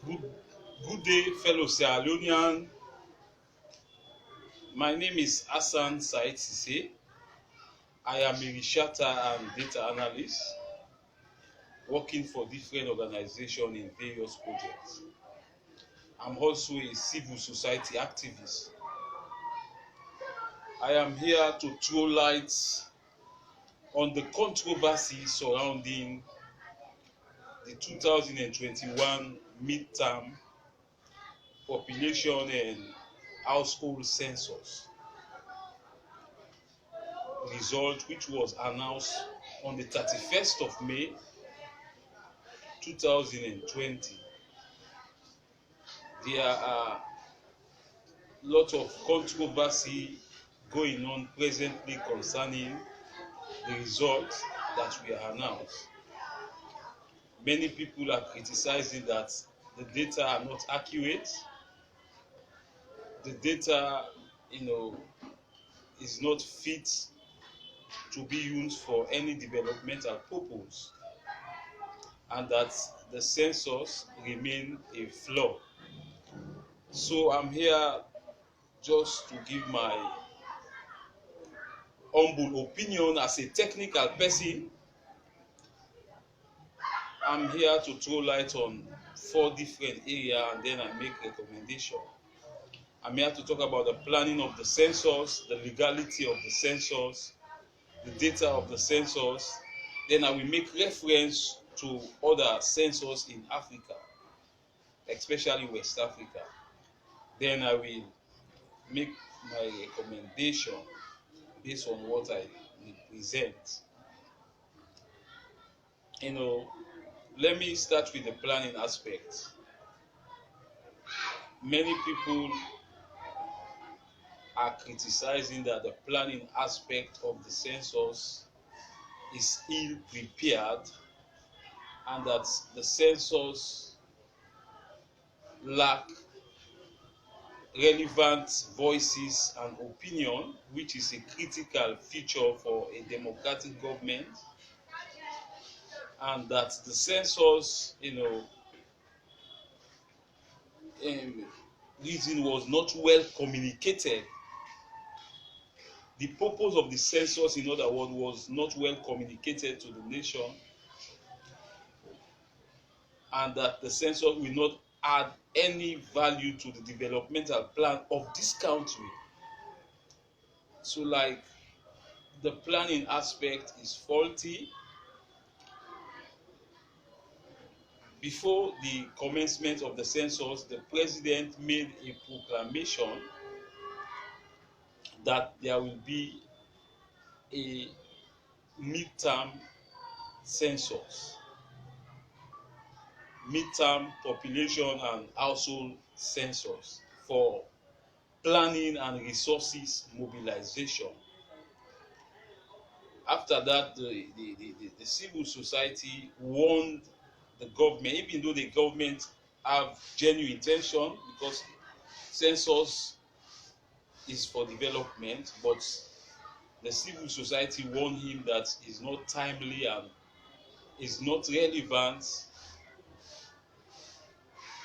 Good, good day, fellow Sierra Leonean. My name is Hassan Said Sise. I am a researcher and data analyst working for different organizations in various projects. I'm also a civil society activist. I am here to throw light on the controversy surrounding the 2021 midterm population and household census result, which was announced on the 31st of May 2020. There are lots of controversy going on presently concerning the results that were announced. Many people are criticizing that the data are not accurate. The data, is not fit to be used for any developmental purpose, and that the census remain a flaw. So I'm here just to give my humble opinion as a technical person. I'm here to throw light on 4 different areas and then I make recommendation. I'm here to talk about the planning of the census, the legality of the census, the data of the census. Then I will make reference to other census in Africa, especially West Africa. Then I will make my recommendation based on what I will present. Let me start with the planning aspect. Many people are criticizing that the planning aspect of the census is ill prepared and that the census lack relevant voices and opinion, which is a critical feature for a democratic government, and that the census, reason was not well communicated. The purpose of the census, in other words, was not well communicated to the nation, and that the census will not add any value to the developmental plan of this country. So, the planning aspect is faulty. Before the commencement of the census, the president made a proclamation that there will be a midterm census, midterm population and household census for planning and resources mobilization. After that, the civil society warned the government, even though the government have genuine intention, because census is for development, but the civil society warned him that it's not timely and is not relevant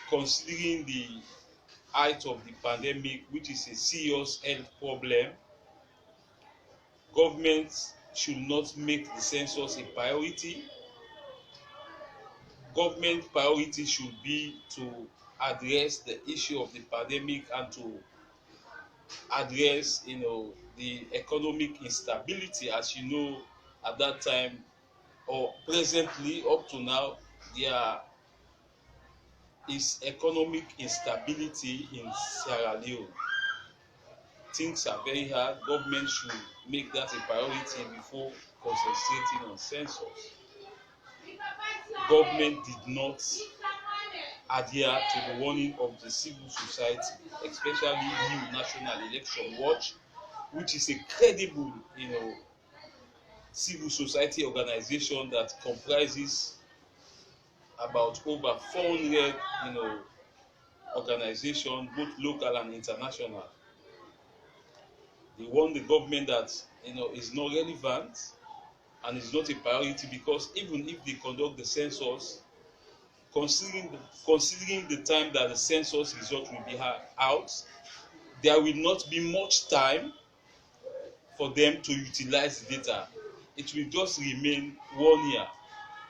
considering the height of the pandemic, which is a serious health problem. Government should not make the census a priority. Government priority should be to address the issue of the pandemic and to address, the economic instability. As you know, at that time or presently up to now, there is economic instability in Sierra Leone. Things are very hard. Government should make that a priority before concentrating on census. Government did not adhere to the warning of the civil society, especially New National Election Watch, which is a credible, civil society organization that comprises about over 400, organizations, both local and international. They warn the government that, is not relevant and is not a priority, because even if they conduct the census, considering the time that the census result will be out, there will not be much time for them to utilize the data. It will just remain 1 year,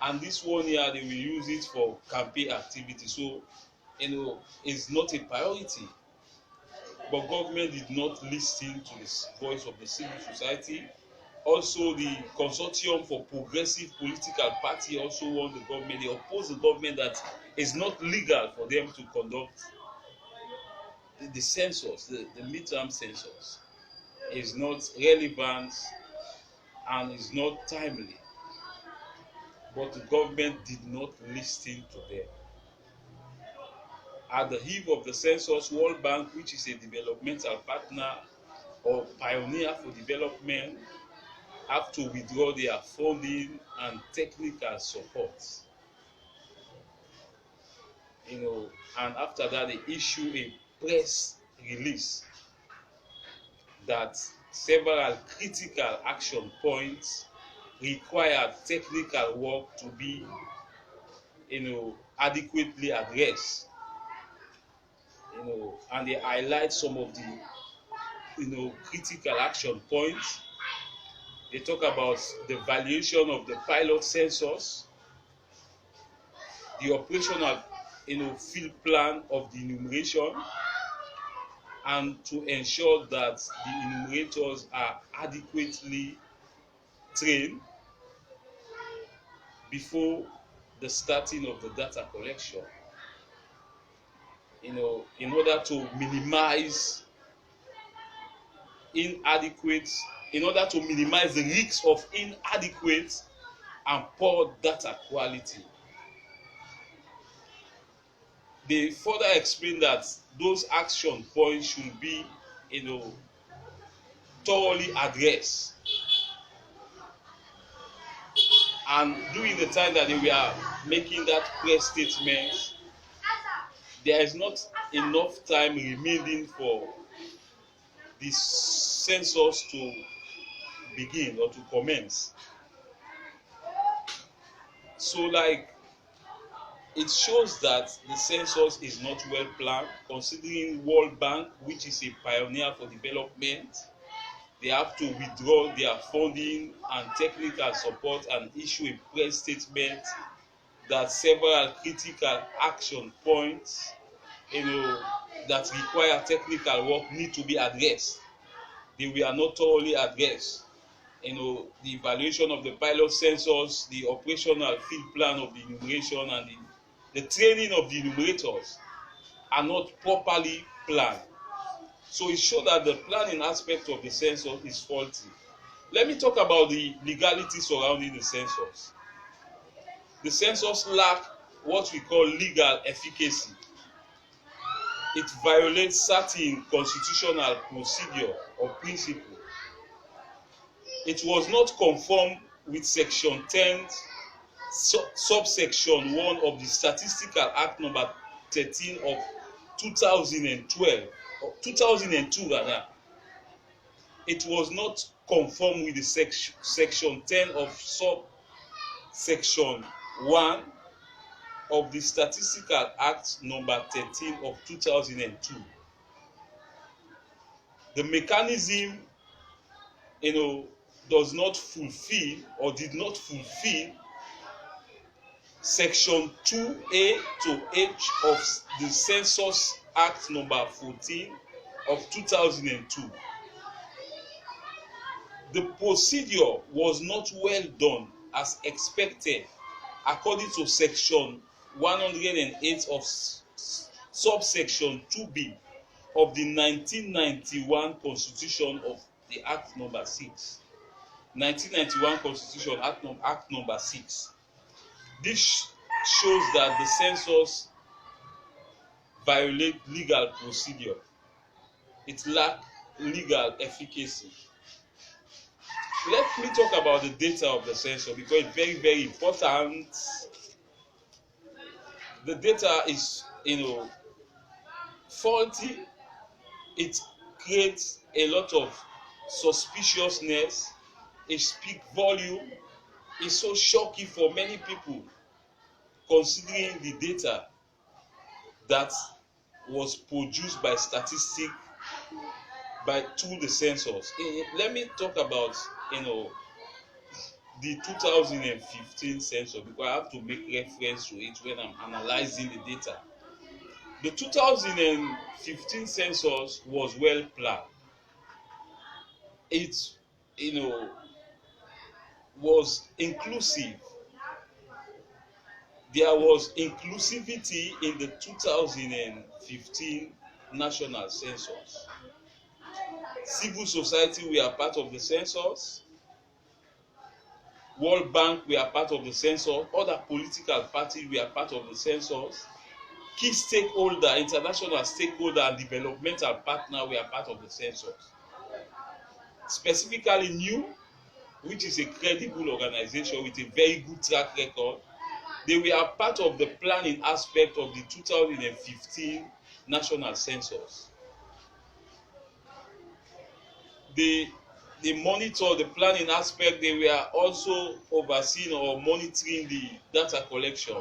and this 1 year they will use it for campaign activity. So it's not a priority. But government did not listen to the voice of the civil society. Also, the consortium for progressive political party also warned the government. They opposed the government that it's not legal for them to conduct the census, the midterm census. Is not relevant and is not timely. But the government did not listen to them. At the eve of the census, World Bank, which is a developmental partner or pioneer for development, have to withdraw their funding and technical support. And after that, they issue a press release that several critical action points required technical work to be adequately addressed. And they highlight some of the critical action points. They talk about the valuation of the pilot census, the operational field plan of the enumeration, and to ensure that the enumerators are adequately trained before the starting of the data collection. In order to minimize the risk of inadequate and poor data quality. They further explain that those action points should be thoroughly addressed, and during the time that they were making that press statement, there is not enough time remaining for the census to begin or to commence. So it shows that the census is not well planned, considering World Bank, which is a pioneer for development, they have to withdraw their funding and technical support and issue a press statement that several critical action points that require technical work need to be addressed. They were not thoroughly addressed. The evaluation of the pilot census, the operational field plan of the enumeration, and the training of the enumerators are not properly planned. So it shows that the planning aspect of the census is faulty. Let me talk about the legality surrounding the census. The census lacks what we call legal efficacy. It violates certain constitutional procedure or principle. It was not conformed with Section 10, subsection 1 of the Statistical Act number 13 of 2012, or 2002 rather. It was not conformed with the Section 10 of subsection 1 of the Statistical Act number 13 of 2002. The mechanism, does not fulfill or did not fulfill Section 2A to H of the Census Act number 14 of 2002. The procedure was not well done as expected according to Section 108 of subsection 2B of the 1991 Constitution of the Act number 6. 1991 Constitution Act number 6. This shows that the census violates legal procedure. It lacks legal efficacy. Let me talk about the data of the census because it's very, very important. The data is, faulty. It creates a lot of suspiciousness. It speaks volume. It's so shocking for many people considering the data that was produced by statistics through the census. Let me talk about the 2015 census, because I have to make reference to it when I'm analyzing the data. The 2015 census was well planned. It was inclusive. There was inclusivity in the 2015 national census. Civil society were part of the census. World Bank were part of the census. Other political parties were part of the census. Key stakeholder, international stakeholder, and developmental partner were part of the census. Specifically NEW, which is a credible organization with a very good track record, they were part of the planning aspect of the 2015 national census. They monitor the planning aspect. They were also overseeing or monitoring the data collection.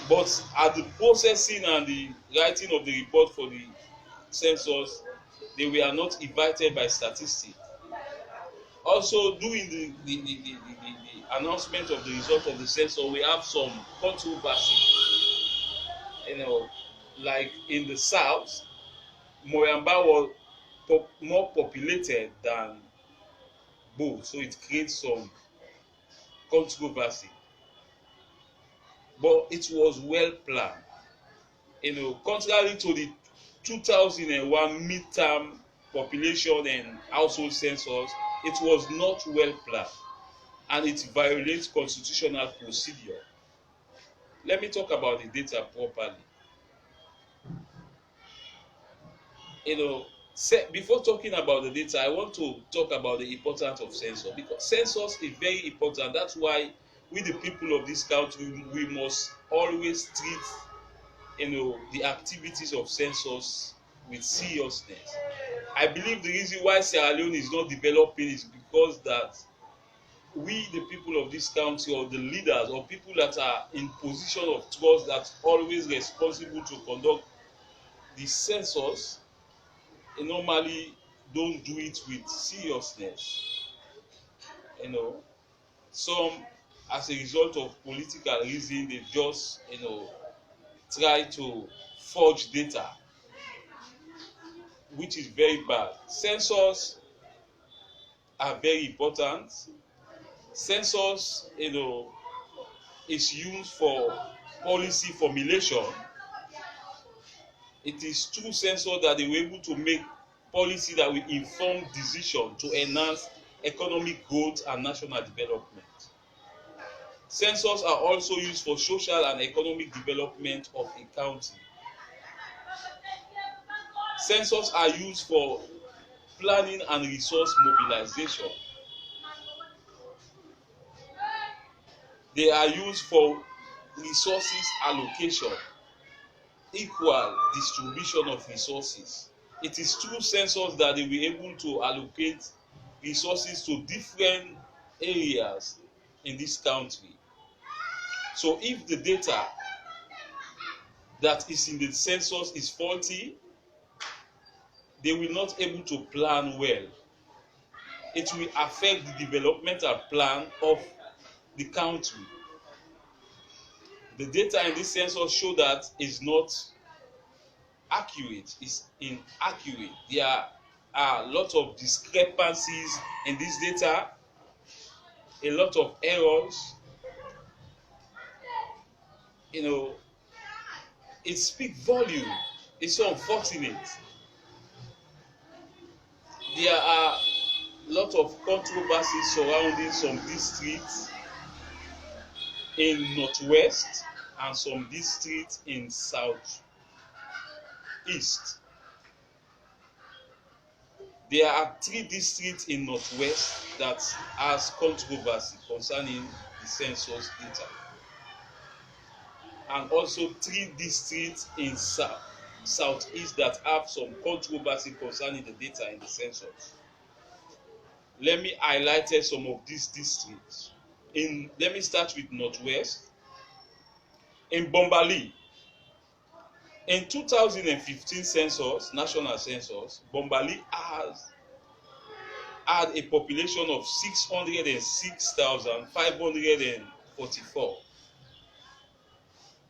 But at the processing and the writing of the report for the census, they were not invited by statistics. Also, during the announcement of the result of the census, we have some controversy. Like in the south, Moyamba was more populated than Bo, so it creates some controversy. But it was well planned. Contrary to the 2001 midterm population and household census, it was not well planned and it violates constitutional procedure. Let me talk about the data properly. Before talking about the data, I want to talk about the importance of census, because census is very important. That's why we, the people of this country, we must always treat the activities of census with seriousness. I believe the reason why Sierra Leone is not developing is because that we, the people of this country, or the leaders or people that are in position of trust, that always responsible to conduct the census, normally don't do it with seriousness. Some, as a result of political reason, they just try to forge data, which is very bad. Census are very important. Census is used for policy formulation. It is through census that they were able to make policy that will inform decision to enhance economic growth and national development. Census are also used for social and economic development of a county. Census are used for planning and resource mobilization. They are used for resources allocation, equal distribution of resources. It is through census that they were able to allocate resources to different areas in this country. So if the data that is in the census is faulty, they will not able to plan well. It will affect the developmental plan of the country. The data in this census show that is not accurate, is inaccurate. There are a lot of discrepancies in this data, a lot of errors. It speaks volume. It's so unfortunate. There are a lot of controversies surrounding some districts in Northwest and some districts in Southeast. There are 3 districts in Northwest that has controversy concerning the census data, and also 3 districts in Southeast that have some controversy concerning the data in the census. Let me highlight some of these districts. Let me start with Northwest. In Bombali, in 2015 census, national census, Bombali had a population of 606,544.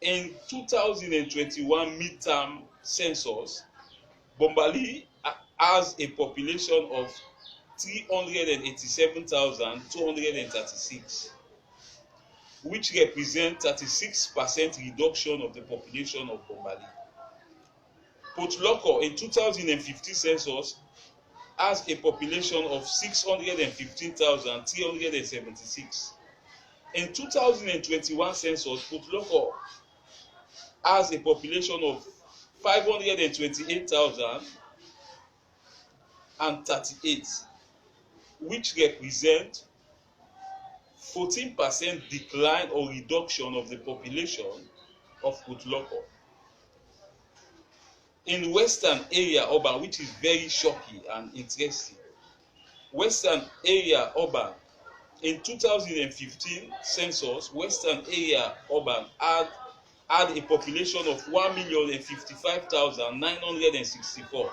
In 2021 midterm census, Bombali has a population of 387,236, which represents 36% reduction of the population of Bombali. Port Loko in 2015 census has a population of 615,376. In 2021 census, Port Loko has a population of 528,038, which represent 14% decline or reduction of the population of Port Loko. In Western area urban, which is very shocking and interesting, Western area urban in 2015 census, Western area urban had a population of 1,055,964.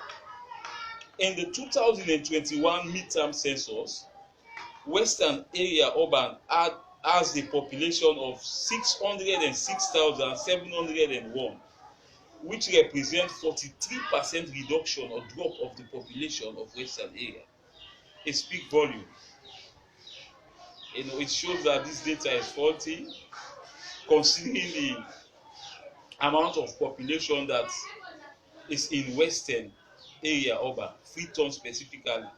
In the 2021 midterm census, Western area urban has a population of 606,701, which represents 43% reduction or drop of the population of Western area. It speaks volume. It shows that this data is faulty, considering the amount of population that is in Western area urban, Freetown specifically.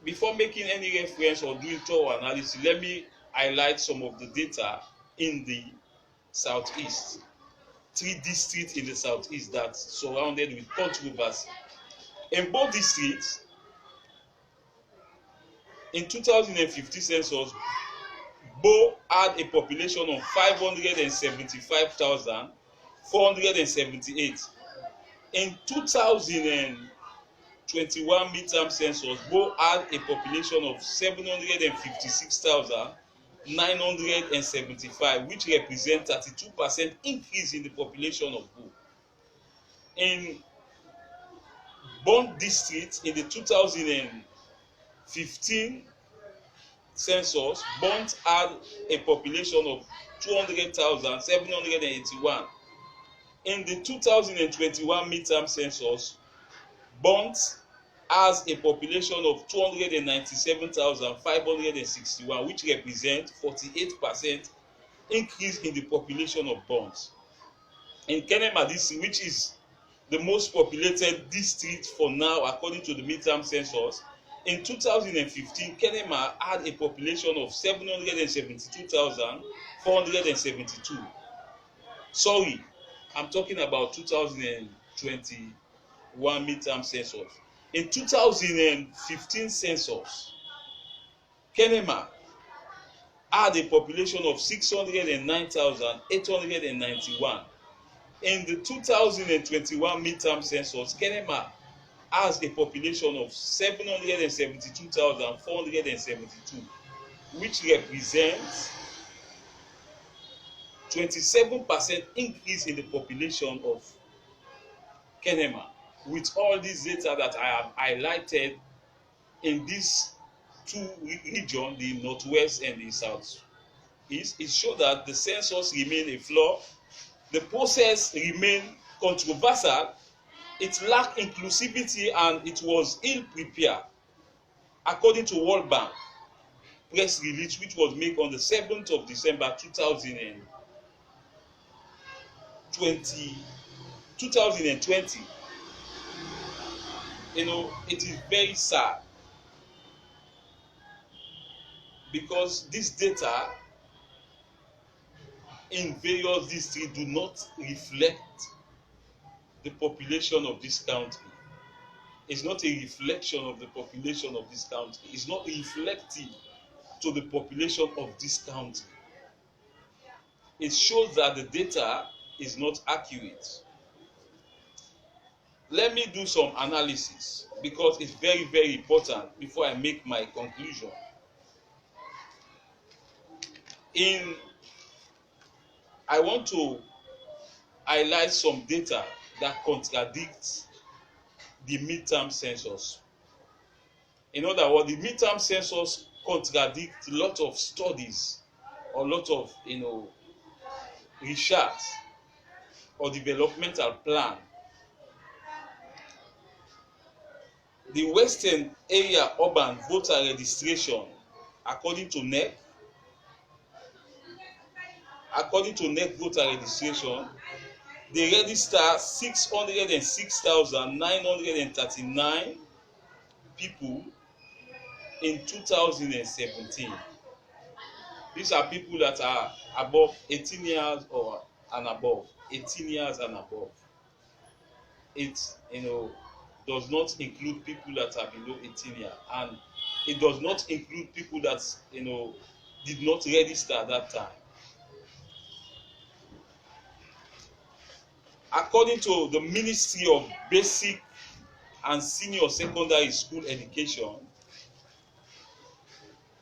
Before making any reference or doing thorough analysis, let me highlight some of the data in the southeast. 3 districts in the southeast that surrounded with controversy. In both districts, in 2015 census, Bo had a population of 575,478. In 2021 midterm census, Bo had a population of 756,975, which represents 32% increase in the population of Bo. In Bond district, in the 2015 census, Bond had a population of 200,781. In the 2021 midterm census, Bond has a population of 297,561, which represents 48% increase in the population of Bonds. In Kenema district, which is the most populated district for now according to the midterm census, in 2015, Kenema had a population of 772,472. Sorry, I'm talking about 2021 midterm census. In 2015 census, Kenema had a population of 609,891. In the 2021 midterm census, Kenema has a population of 772,472, which represents 27% increase in the population of Kenema. With all these data that I have highlighted in these two regions, the northwest and the south, it shows that the census remains a flaw, the process remains controversial, it lacked inclusivity, and it was ill prepared, according to World Bank press release, which was made on the 7th of December 2020. It is very sad because this data in various districts do not reflect the population of this country. It's not a reflection of the population of this country. It's not reflective to the population of this country. It shows that the data is not accurate. Let me do some analysis because it's very, very important before I make my conclusion. In I want to highlight some data that contradicts the midterm census. In other words, the midterm census contradicts a lot of studies or a lot of research or developmental plan. The Western Area Urban Voter Registration, according to NEC voter registration, they register 606,939 people in 2017. These are people that are above 18 years or and above. 18 years and above. It does not include people that are below 18 years, and it does not include people that did not register at that time. According to the Ministry of Basic and Senior Secondary School Education,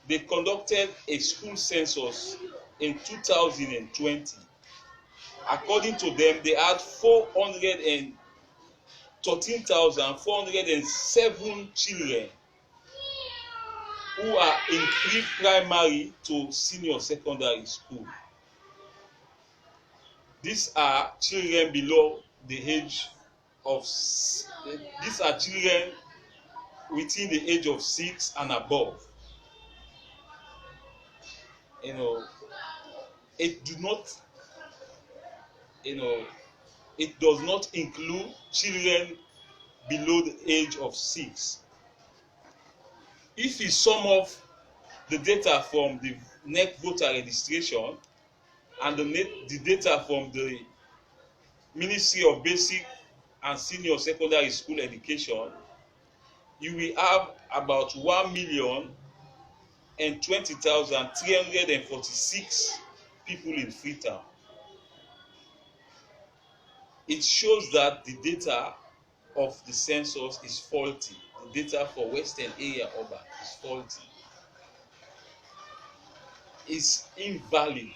they conducted a school census in 2020. According to them, they had 413,407 children who are in pre-primary to senior secondary school. These are children below the age of, these are children within the age of 6 and above. It does not include children below the age of 6. If you sum up the data from the NEC voter registration and the data from the Ministry of Basic and Senior Secondary School Education, you will have about 1,020,346 people in Freetown. It shows that the data of the census is faulty. The data for Western Area Urban is faulty. It's invalid.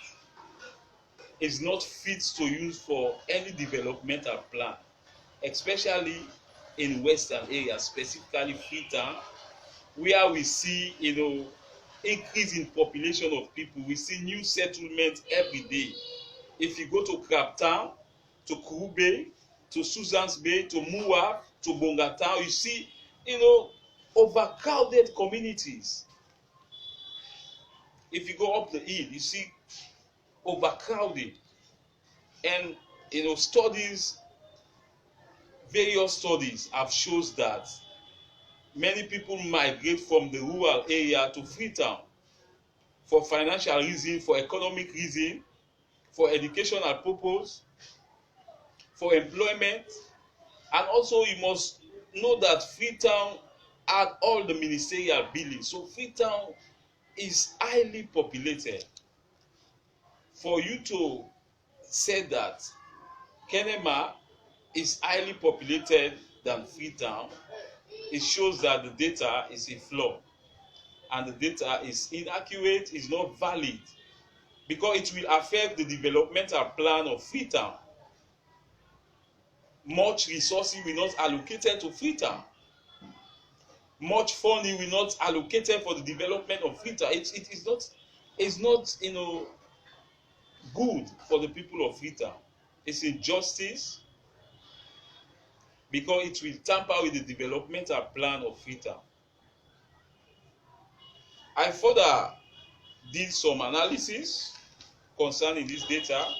It's not fit to use for any developmental plan, especially in Western areas, specifically Freetown, where we see increase in population of people. We see new settlements every day. If you go to Crabtown, to Kuru Bay, to Susan's Bay, to Muwa, to Bongatown, you see overcrowded communities. If you go up the hill, you see overcrowding. And various studies have shown that many people migrate from the rural area to Freetown for financial reason, for economic reason, for educational purpose, for employment. And also you must know that Freetown had all the ministerial buildings. So Freetown is highly populated. For you to say that Kenema is highly populated than Freetown, it shows that the data is a flaw and the data is inaccurate, is not valid, because it will affect the developmental plan of Freetown. Much resources will not allocated to Freetown. Much funding will not allocated for the development of Freetown. It's not good for the people of Freetown. It's injustice, because it will tamper with the developmental plan of Freetown. I further did some analysis concerning this data.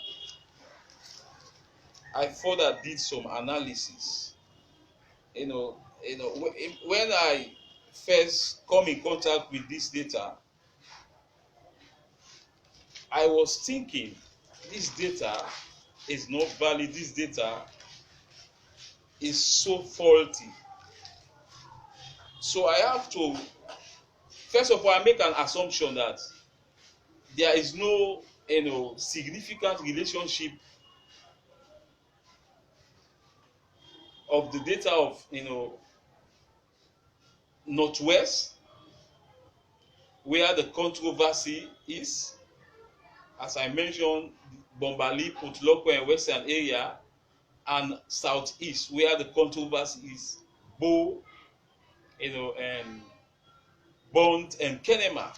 When I first come in contact with this data, I was thinking this data is not valid. This data is so faulty. So I have to, first of all, I make an assumption that there is no significant relationship of the data of Northwest, where the controversy is. As I mentioned, Bombali, Putloko, and Western area, and Southeast, where the controversy is Bo, and Bond and Kenema.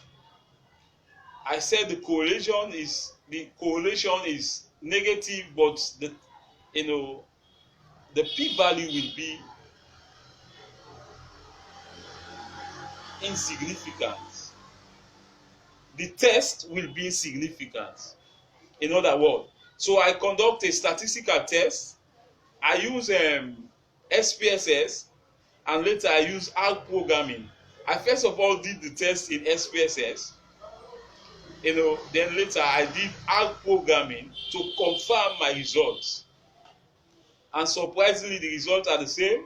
I said the correlation is negative, but the p-value will be insignificant. The test will be insignificant. In other words, so I conduct a statistical test. I use SPSS, and later I use ALG programming. I first of all did the test in SPSS, then later I did ALG programming to confirm my results. And surprisingly, the results are the same.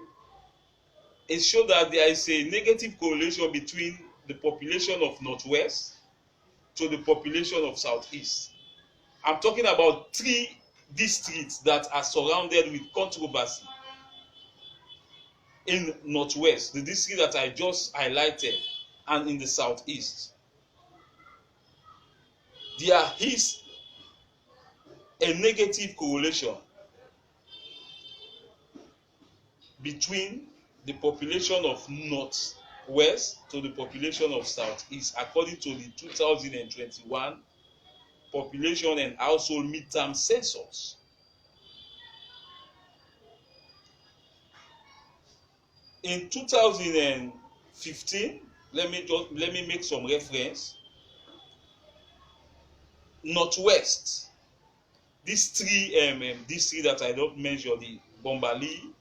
It showed that there is a negative correlation between the population of Northwest to the population of Southeast. I'm talking about 3 districts that are surrounded with controversy. In Northwest, the district that I just highlighted, and in the Southeast, there is a negative correlation between the population of Northwest to the population of Southeast, according to the 2021 population and household midterm census. In 2015, let me make some reference. Northwest, these 3 districts that I don't mention, the Bombali,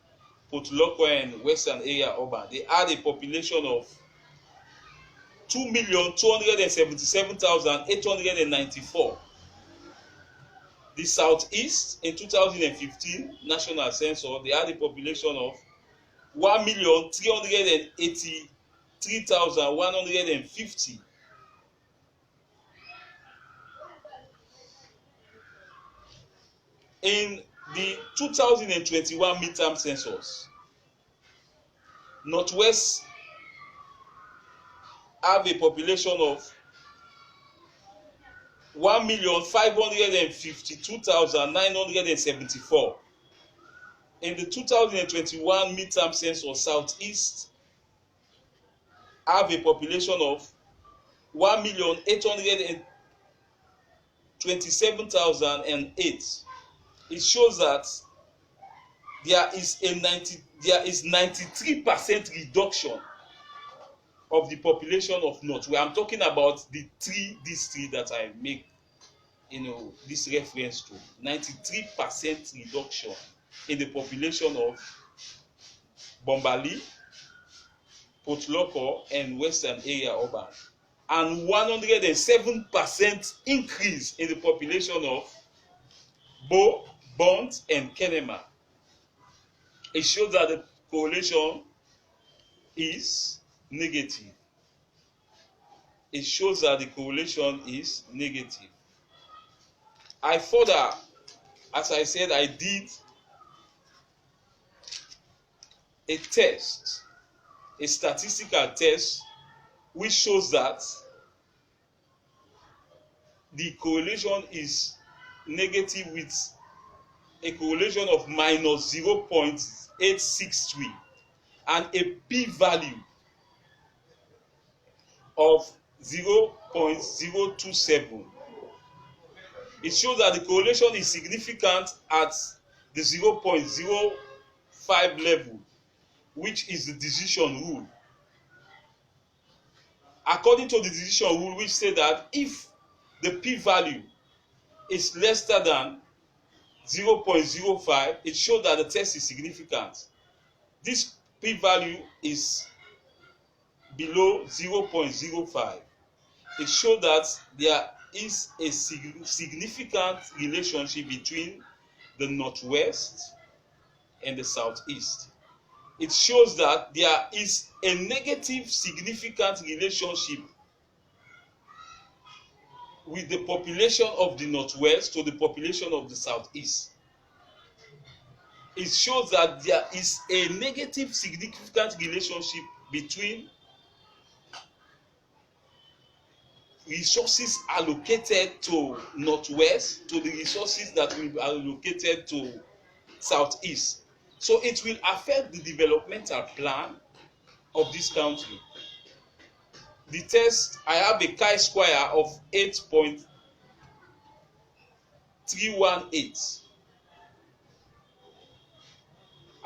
Potloko, and Western area urban, they had a population of 2,277,894. The Southeast, in 2015 national census, they had a population of 1,383,150. In the 2021 midterm census, Northwest have a population of 1,552,974. In the 2021 midterm census, Southeast have a population of 1,827,008. It shows that there is 93% reduction of the population of North. Where I'm talking about the 3 districts that I make this reference to. 93% reduction in the population of Bombali, Potloko, and Western area urban, and 107% increase in the population of Bo, Bond, and Kenema. It shows that the correlation is negative. It shows that the correlation is negative. I further, as I said, I did a test, a statistical test, which shows that the correlation is negative with a correlation of minus 0.863 and a p-value of 0.027. It shows that the correlation is significant at the 0.05 level, which is the decision rule. According to the decision rule, which say that if the p-value is lesser than 0.05, it shows that the test is significant. This p-value is below 0.05. It shows that there is a significant relationship between the Northwest and the Southeast. It shows that there is a negative significant relationship with the population of the Northwest to the population of the Southeast. It shows that there is a negative significant relationship between resources allocated to northwest to the resources that will be allocated to southeast. So it will affect the developmental plan of this country. The test, I have a chi-square of 8.318.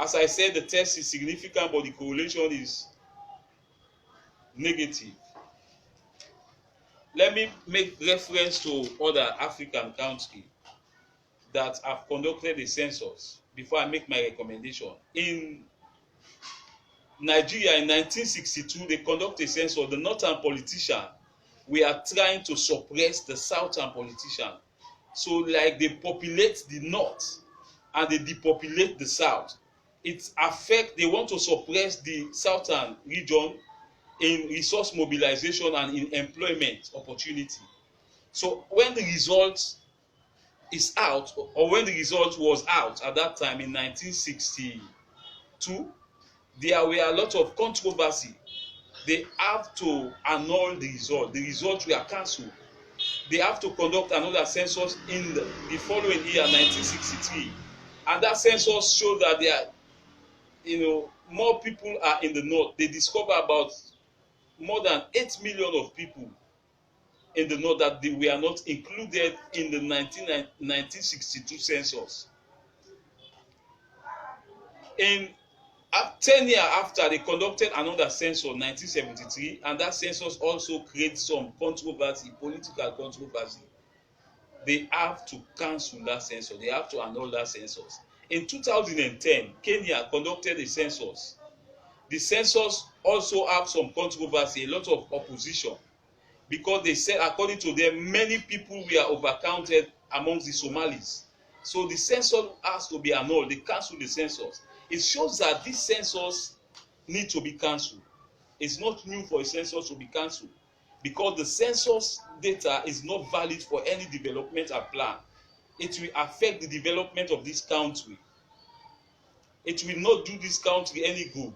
As I said, the test is significant, but the correlation is negative. Let me make reference to other African countries that have conducted a census before I make my recommendation. In Nigeria in 1962, they conducted a census. The northern politicians were trying to suppress the southern politicians. So like they populate the north and they depopulate the south. It affects, they want to suppress the southern region in resource mobilization and in employment opportunity. So when the result is out, or when the result was out at that time in 1962, there were a lot of controversy. They have to annul the result. The results were cancelled. They have to conduct another census in the following year, 1963. And that census showed that there are, more people are in the north. They discover about more than 8 million of people in the north that they were not included in the 1962 census. In 10 years after, they conducted another census, 1973, and that census also created some controversy, political controversy. They have to cancel that census. They have to annul that census. In 2010, Kenya conducted a census. The census also have some controversy, a lot of opposition, because they said, according to them, many people were overcounted amongst the Somalis. So the census has to be annulled. They cancelled the census. It shows that this census needs to be cancelled. It's not new for a census to be cancelled, because the census data is not valid for any developmental plan. It will affect the development of this country. It will not do this country any good.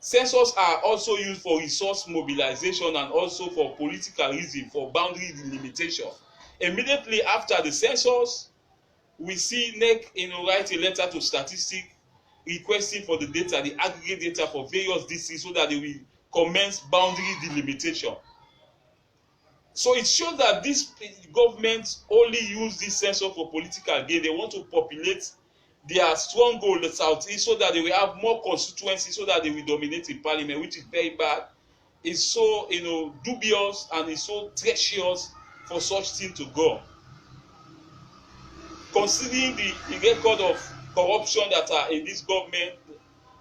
Census are also used for resource mobilization and also for political reason, for boundary delimitation. Immediately after the census, we see NEC write a letter to statistics requesting for the data, the aggregate data for various districts, so that they will commence boundary delimitation. So it shows that this government only use this census for political gain. They want to populate their stronghold, the southeast, so that they will have more constituencies, so that they will dominate in parliament, which is very bad. It's so dubious, and it's so treacherous for such thing to go. Considering the record of corruption that are in this government,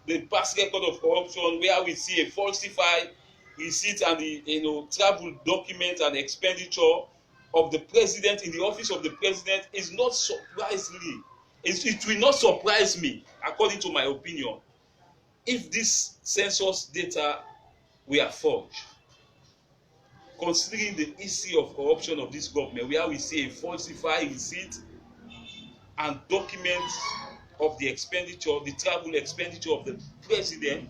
the past record of corruption, where we see a falsified receipt and the travel document and expenditure of the president in the office of the president, is not surprisingly. It will not surprise me, according to my opinion, if this census data were forged. Considering the history of corruption of this government, where we see a falsified receipt and documents of the expenditure, the travel expenditure of the president,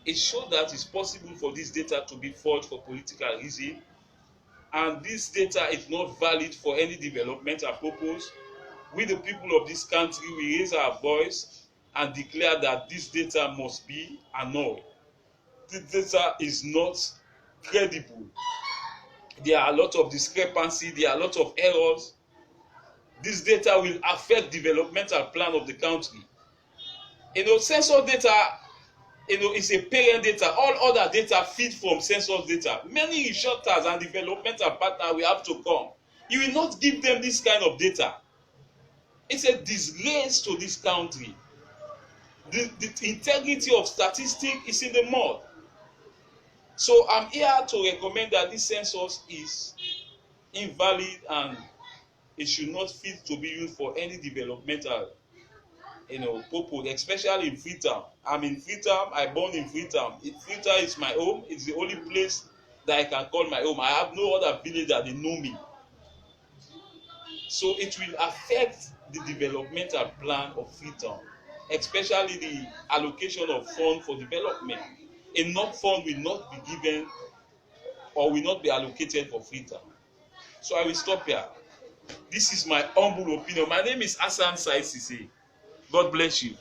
it shows that it's possible for this data to be forged for political reason, and this data is not valid for any developmental purpose. We, the people of this country, we raise our voice and declare that this data must be annulled. This data is not credible. There are a lot of discrepancy, there are a lot of errors. This data will affect developmental plan of the country. Census data, is a parent data. All other data feed from census data. Many researchers and developmental partners will have to come. You will not give them this kind of data. It's a disgrace to this country. The integrity of statistics is in the mud. So I'm here to recommend that this census is invalid, and it should not fit to be used for any developmental purpose, especially in Freetown. I'm in Freetown. I born in Freetown. Freetown is my home. It's the only place that I can call my home. I have no other village that they know me. So it will affect the developmental plan of Freetown, especially the allocation of funds for development. Enough fund will not be given or will not be allocated for free term. So I will stop here. This is my humble opinion. My name is Hassan Said Sise. God bless you.